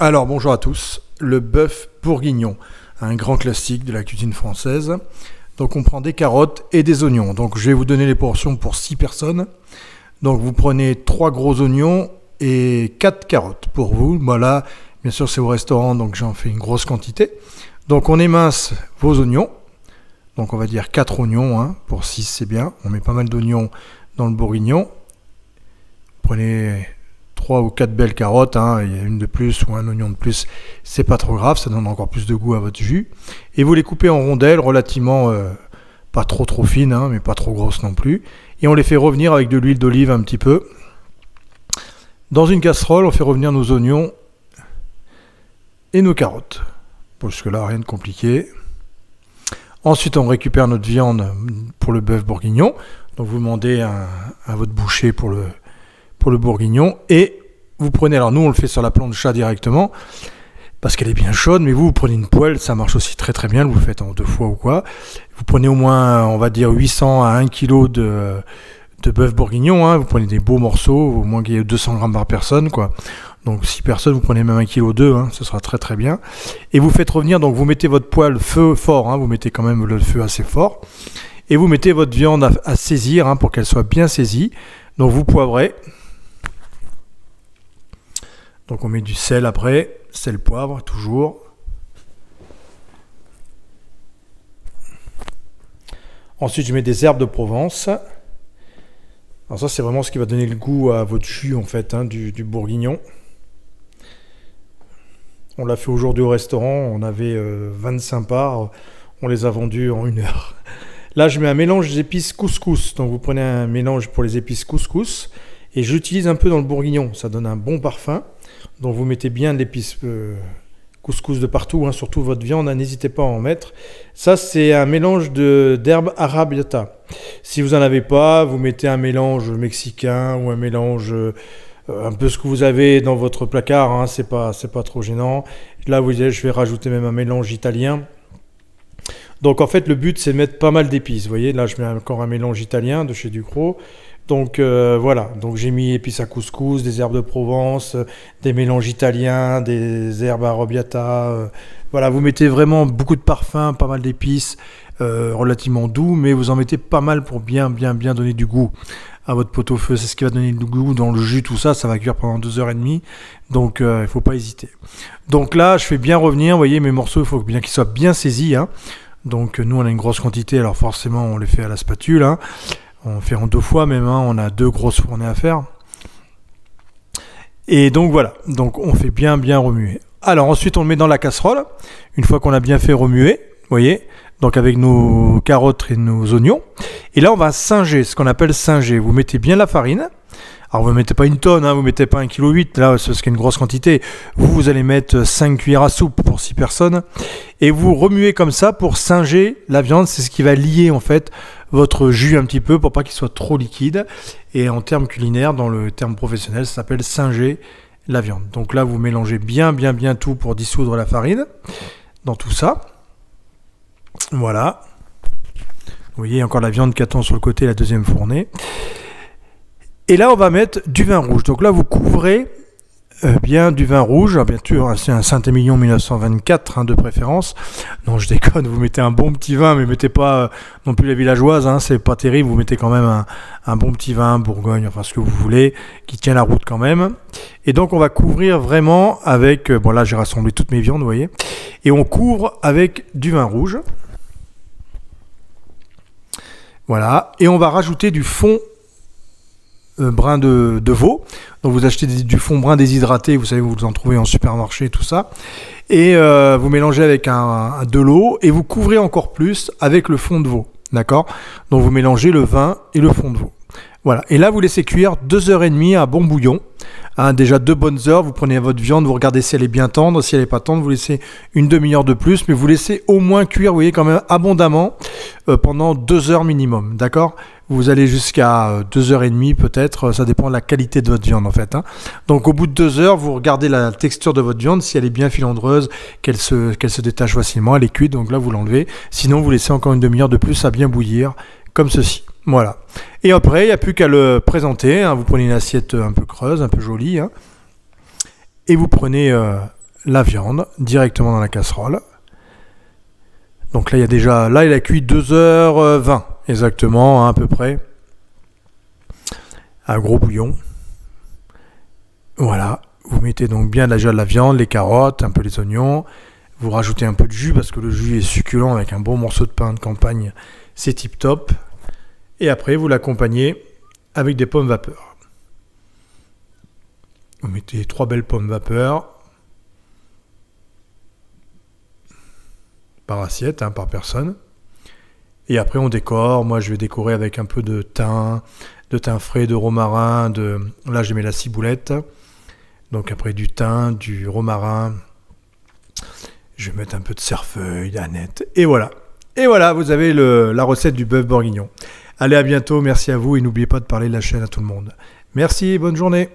Alors bonjour à tous, le bœuf bourguignon, un grand classique de la cuisine française. Donc on prend des carottes et des oignons. Donc je vais vous donner les portions pour 6 personnes. Donc vous prenez 3 gros oignons et 4 carottes pour vous. Voilà, bien sûr c'est au restaurant donc j'en fais une grosse quantité. Donc on émince vos oignons. Donc on va dire 4 oignons, hein, pour 6 c'est bien. On met pas mal d'oignons dans le bourguignon. Prenez 3 ou 4 belles carottes, hein, il y a une de plus ou un oignon de plus, c'est pas trop grave, ça donne encore plus de goût à votre jus. Et vous les coupez en rondelles relativement, pas trop fines, hein, mais pas trop grosses non plus. Et on les fait revenir avec de l'huile d'olive un petit peu. Dans une casserole, on fait revenir nos oignons et nos carottes. Jusque-là, rien de compliqué. Ensuite, on récupère notre viande pour le bœuf bourguignon. Donc vous demandez à votre boucher pour le bourguignon, et vous prenez, alors nous on le fait sur la plancha directement parce qu'elle est bien chaude, mais vous prenez une poêle, ça marche aussi très bien, vous le faites en 2 fois ou quoi. Vous prenez au moins, on va dire 800 à 1 kg de bœuf bourguignon, hein. Vous prenez des beaux morceaux, au moins qu'il y ait 200 grammes par personne, quoi. Donc 6 personnes, vous prenez même 1,2 kg, hein, ce sera très bien. Et vous faites revenir, donc vous mettez votre poêle feu fort, hein, vous mettez quand même le feu assez fort, et vous mettez votre viande à saisir, hein, pour qu'elle soit bien saisie. Donc vous poivrez. Donc on met du sel après, sel, poivre, toujours. Ensuite je mets des herbes de Provence. Alors ça c'est vraiment ce qui va donner le goût à votre jus en fait, hein, du bourguignon. On l'a fait aujourd'hui au restaurant, on avait 25 parts, on les a vendus en 1 heure. Là je mets un mélange d'épices couscous, donc vous prenez un mélange pour les épices couscous, et j'utilise un peu dans le bourguignon, ça donne un bon parfum. Donc vous mettez bien de l'épice couscous de partout, hein, surtout votre viande, hein, n'hésitez pas à en mettre. Ça c'est un mélange d'herbes arabiata. Si vous n'en avez pas, vous mettez un mélange mexicain ou un mélange un peu ce que vous avez dans votre placard, hein, c'est pas trop gênant. Là vous voyez, je vais rajouter même un mélange italien. Donc en fait le but c'est de mettre pas mal d'épices. Vous voyez, là je mets encore un mélange italien de chez Ducros. Donc voilà, donc j'ai mis épices à couscous, des herbes de Provence, des mélanges italiens, des herbes arrabbiata. Voilà, vous mettez vraiment beaucoup de parfums, pas mal d'épices, relativement doux, mais vous en mettez pas mal pour bien donner du goût à votre pot-au-feu. C'est ce qui va donner du goût dans le jus, tout ça, ça va cuire pendant 2h30, donc il ne faut pas hésiter. Donc là, je fais bien revenir, vous voyez, mes morceaux, il faut bien qu'ils soient bien saisis, hein. Donc nous, on a une grosse quantité, alors forcément, on les fait à la spatule, hein. On fait en 2 fois même, hein, on a 2 grosses fournées à faire. Et donc voilà, donc on fait bien remuer. Alors ensuite on le met dans la casserole, une fois qu'on a bien fait remuer, vous voyez, donc avec nos carottes et nos oignons. Et là on va singer, ce qu'on appelle singer. Vous mettez bien la farine. Alors vous ne mettez pas 1 tonne, hein, vous ne mettez pas 1,8 kg, là c'est une grosse quantité. Vous allez mettre 5 cuillères à soupe pour 6 personnes. Et vous remuez comme ça pour singer la viande, c'est ce qui va lier en fait votre jus un petit peu pour pas qu'il soit trop liquide. Et en termes culinaires, dans le terme professionnel, ça s'appelle singer la viande. Donc là vous mélangez bien tout pour dissoudre la farine dans tout ça. Voilà. Vous voyez encore la viande qui attend sur le côté, la deuxième fournée. Et là, on va mettre du vin rouge. Donc là, vous couvrez bien du vin rouge. Bien sûr, c'est un Saint-Émilion 1924, hein, de préférence. Non, je déconne, vous mettez un bon petit vin, mais mettez pas non plus la villageoise, hein, c'est pas terrible. Vous mettez quand même un bon petit vin, Bourgogne, enfin ce que vous voulez, qui tient la route quand même. Et donc, on va couvrir vraiment avec... bon, là, j'ai rassemblé toutes mes viandes, vous voyez. Et on couvre avec du vin rouge. Voilà. Et on va rajouter du fond brin de veau. Donc vous achetez du fond brun déshydraté, vous savez, vous en trouvez en supermarché, tout ça, et vous mélangez avec de l'eau et vous couvrez encore plus avec le fond de veau, d'accord. Donc vous mélangez le vin et le fond de veau. Voilà, et là vous laissez cuire 2h30 à bon bouillon, hein, déjà 2 bonnes heures. Vous prenez votre viande, vous regardez si elle est bien tendre, si elle n'est pas tendre, vous laissez une demi-heure de plus, mais vous laissez au moins cuire, vous voyez, quand même abondamment pendant 2 heures minimum, d'accord. Vous allez jusqu'à 2h30 peut-être, ça dépend de la qualité de votre viande en fait, hein. Donc au bout de 2 heures, vous regardez la texture de votre viande, si elle est bien filandreuse, qu'elle se détache facilement, elle est cuite, donc là vous l'enlevez. Sinon vous laissez encore une demi-heure de plus à bien bouillir, comme ceci. Voilà. Et après, il n'y a plus qu'à le présenter, hein. Vous prenez une assiette un peu creuse, un peu jolie, hein. Et vous prenez la viande directement dans la casserole. Donc là, il a cuit 2h20 exactement, hein, à peu près. Un gros bouillon. Voilà. Vous mettez donc bien déjà de la viande, les carottes, un peu les oignons. Vous rajoutez un peu de jus parce que le jus est succulent avec un bon morceau de pain de campagne. C'est tip top. Et après, vous l'accompagnez avec des pommes vapeur. Vous mettez 3 belles pommes vapeur par assiette, hein, par personne. Et après, on décore. Moi, je vais décorer avec un peu de thym frais, de romarin. Là, j'ai mis la ciboulette. Donc après, du thym, du romarin. Je vais mettre un peu de cerfeuil, d'aneth. Et voilà. Et voilà, vous avez la recette du bœuf bourguignon. Allez, à bientôt. Merci à vous. Et n'oubliez pas de parler de la chaîne à tout le monde. Merci, bonne journée.